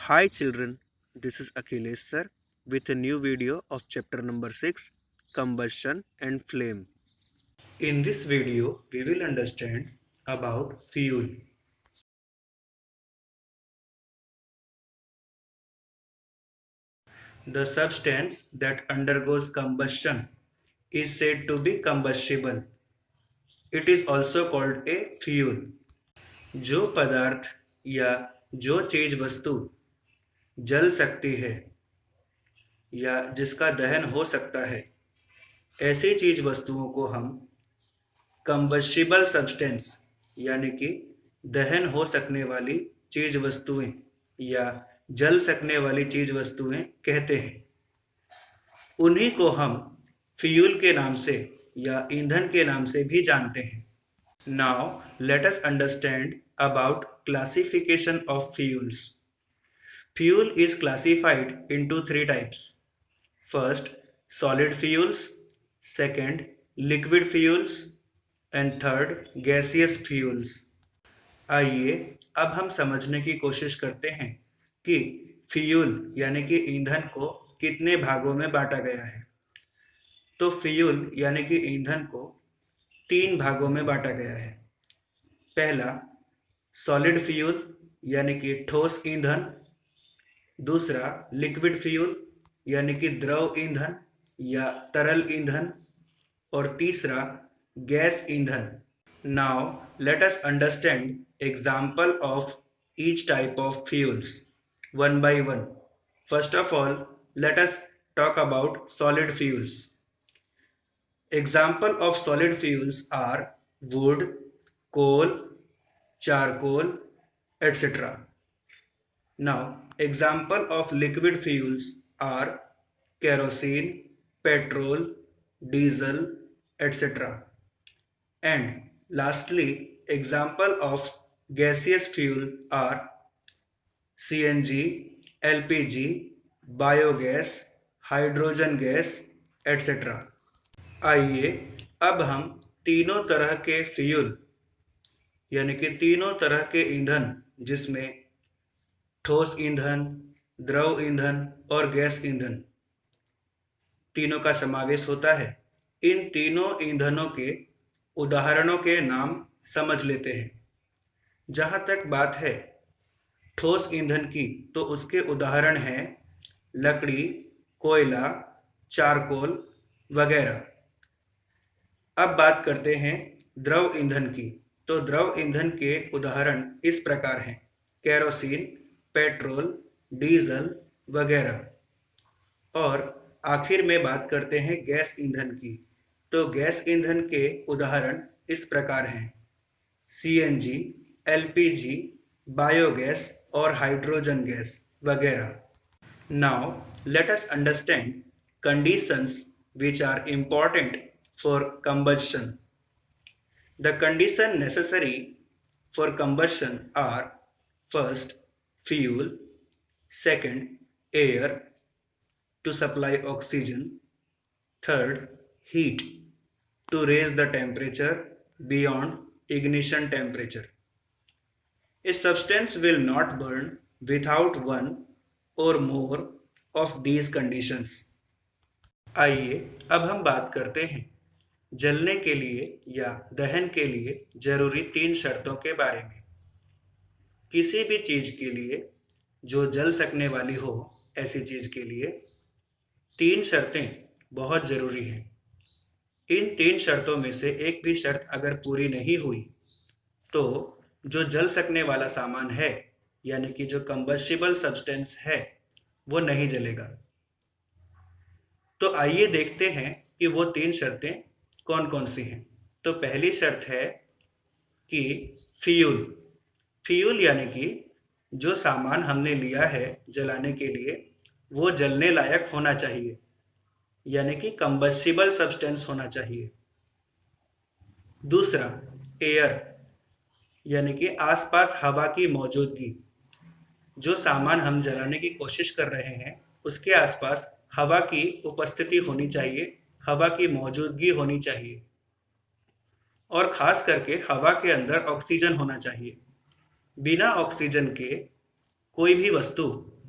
Hi children, this is Akhilesh sir with a new video of chapter number 6 Combustion and Flame. In this video, we will understand about fuel. The substance that undergoes combustion is said to be combustible. It is also called a fuel. जो पदार्थ या जो चीज वस्तु जल सकती है या जिसका दहन हो सकता है ऐसी चीज वस्तुओं को हम कंबस्टिबल सब्सटेंस यानी कि दहन हो सकने वाली चीज वस्तुएं या जल सकने वाली चीज वस्तुएं कहते हैं। उन्हीं को हम फ्यूल के नाम से या ईंधन के नाम से भी जानते हैं। Now let us understand about classification of fuels. Fuel is classified into three types. First, solid fuels, second, liquid fuels and third, gaseous fuels. आइए अब हम समझने की कोशिश करते हैं कि फ्यूल यानी कि ईंधन को कितने भागों में बांटा गया है। तो फ्यूल यानी कि ईंधन को तीन भागों में बांटा गया है। पहला, सॉलिड फ्यूल यानी कि ठोस ईंधन। दूसरा, लिक्विड फ्यूल यानी कि द्रव ईंधन या तरल ईंधन। और तीसरा, गैस ईंधन। Now let us understand example of each type of fuels one by one. First of all, let us talk about solid fuels. Example of solid fuels are wood, coal, charcoal, etc. Now, example of liquid fuels are kerosene, petrol, diesel, etc. And lastly, example of gaseous fuel are CNG, LPG, biogas, hydrogen gas, etc. आइए अब हम तीनों तरह के fuel यानी कि तीनों तरह के ईंधन जिसमें ठोस ईंधन, द्रव ईंधन और गैस ईंधन तीनों का समावेश होता है, इन तीनों ईंधनों के उदाहरणों के नाम समझ लेते हैं। जहाँ तक बात है ठोस ईंधन की, तो उसके उदाहरण हैं लकड़ी, कोयला, चारकोल वगैरह। अब बात करते हैं द्रव ईंधन की। तो द्रव ईंधन के उदाहरण इस प्रकार हैं केरोसिन, पेट्रोल, डीजल वगैरह। और आखिर में बात करते हैं गैस ईंधन की। तो गैस ईंधन के उदाहरण इस प्रकार हैं सीएनजी, एलपीजी, बायोगैस और हाइड्रोजन गैस वगैरह। Now let us understand conditions which are important for combustion. The condition necessary for combustion are first, fuel, second, air to supply oxygen, third, heat to raise the temperature beyond ignition temperature. A substance will not burn without one or more of these conditions. आइए अब हम बात करते हैं जलने के लिए या दहन के लिए जरूरी तीन शर्तों के बारे में। किसी भी चीज के लिए जो जल सकने वाली हो, ऐसी चीज के लिए तीन शर्तें बहुत जरूरी हैं। इन तीन शर्तों में से एक भी शर्त अगर पूरी नहीं हुई तो जो जल सकने वाला सामान है यानी कि जो कंबस्टिबल सब्सटेंस है वो नहीं जलेगा। तो आइए देखते हैं कि वो तीन शर्तें कौन कौन सी हैं। तो पहली शर्त है कि फ्यूल। फ्यूल यानी कि जो सामान हमने लिया है जलाने के लिए वो जलने लायक होना चाहिए, यानी कि कंबस्टिबल सब्सटेंस होना चाहिए। दूसरा, एयर यानी कि आसपास हवा की मौजूदगी। जो सामान हम जलाने की कोशिश कर रहे हैं उसके आसपास हवा की उपस्थिति होनी चाहिए, हवा की मौजूदगी होनी चाहिए। और खास करके हवा के अंदर ऑक्सीजन होना चाहिए। बिना ऑक्सीजन के कोई भी वस्तु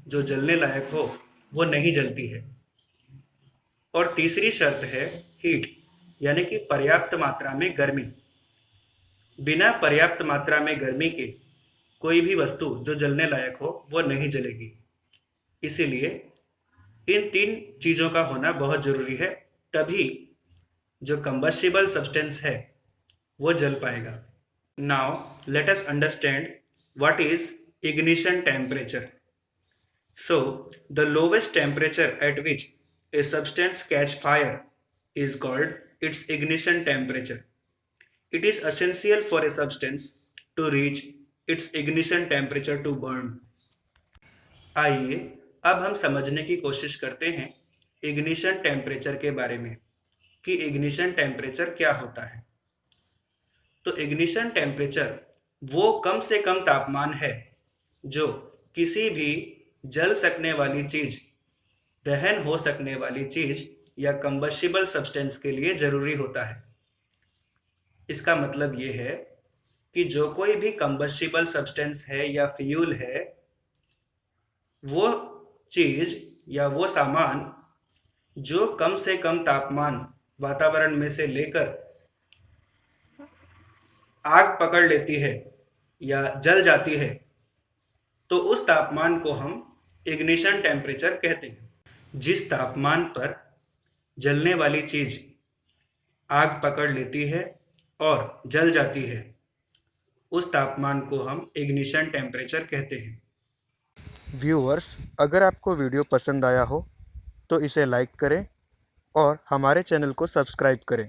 जो जलने लायक हो वो नहीं जलती है। और तीसरी शर्त है हीट, यानी कि पर्याप्त मात्रा में गर्मी। बिना पर्याप्त मात्रा में गर्मी के कोई भी वस्तु जो जलने लायक हो वो नहीं जलेगी। इसीलिए इन तीन चीज़ों का होना बहुत ज़रूरी है, तभी जो कंबस्टिबल सब्सटेंस है वो जल पाएगा। Now let us understand what is ignition temperature. So, the lowest temperature at which a substance catch fire is called its ignition temperature. It is essential for a substance to reach its ignition temperature to burn. आइए अब हम समझने की कोशिश करते हैं ignition temperature के बारे में कि इग्निशन टेम्परेचर क्या होता है। तो इग्निशन टेम्परेचर वो कम से कम तापमान है जो किसी भी जल सकने वाली चीज, दहन हो सकने वाली चीज या कंबस्टिबल सब्सटेंस के लिए जरूरी होता है। इसका मतलब ये है कि जो कोई भी कंबस्टिबल सब्सटेंस है या फ्यूल है, वो चीज या वो सामान जो कम से कम तापमान वातावरण में से लेकर आग पकड़ लेती है या जल जाती है, तो उस तापमान को हम इग्निशन टेम्परेचर कहते हैं। जिस तापमान पर जलने वाली चीज आग पकड़ लेती है और जल जाती है, उस तापमान को हम इग्निशन टेम्परेचर कहते हैं। व्यूअर्स, अगर आपको वीडियो पसंद आया हो तो इसे लाइक करें और हमारे चैनल को सब्सक्राइब करें।